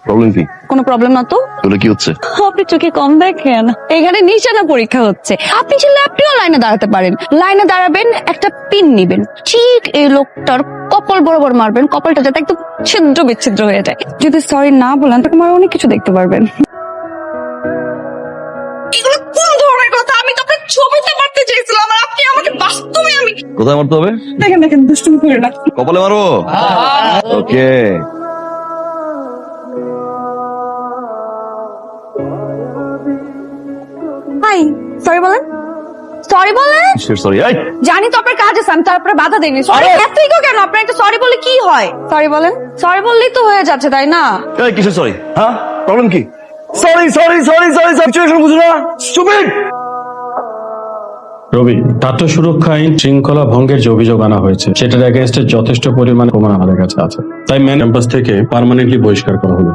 Problem কি? কোনো problem না তো। তাহলে কি হচ্ছে? আপনি চোখে কম দেখেন, এখানে নিশানা পরীক্ষা হচ্ছে। আপনি চাইলে আপনিও লাইনে দাঁড়াতে পারেন। লাইনে দাঁড়াবেন, একটা পিন নিবেন, ঠিক এই লোকটার কপাল বরাবর মারবেন, কপালটা যাতে একদম ছিদ্র বিচ্ছিদ্র হয়ে যায়। যদি সরি না বলেন তখন আর অনেক কিছু দেখতে পারবেন। এগুলো কোন ধরনের কথা? আমি তো আপনার ছবিতে মারতে চাইছিলাম আর আপনি আমাকে বাস্তবে আমি কোথায় মারতে হবে? দেখেন দেখেন দুষ্টুমি করে না। কপালে মারো। ওকে। হাই, সরি বলেন, সরি বলেন। সরি। এই জানি তো আপনার কাজ আছে, আমি তারপরে বাধা দেইনি। সরি এত ইগো কেন? আপনার একটা সরি বলে কি হয়? সরি বলেন, সরি বললেই তো হয়ে যাচ্ছে, তাই না? এই কিসের সরি? হ্যাঁ, প্রবলেম কি? Sorry sorry sorry sorry situation বুঝো না? স্টুপিড। রবি, ছাত্র সুরক্ষা আইন শৃঙ্খলা ভঙ্গের যে অভিযোগ আনা হয়েছে সেটার এগেইনস্টে যথেষ্ট পরিমাণ প্রমাণ আমাদের কাছে আছে, তাই মেন ক্যাম্পাস থেকে পার্মানেন্টলি বহিষ্কার করা হলো।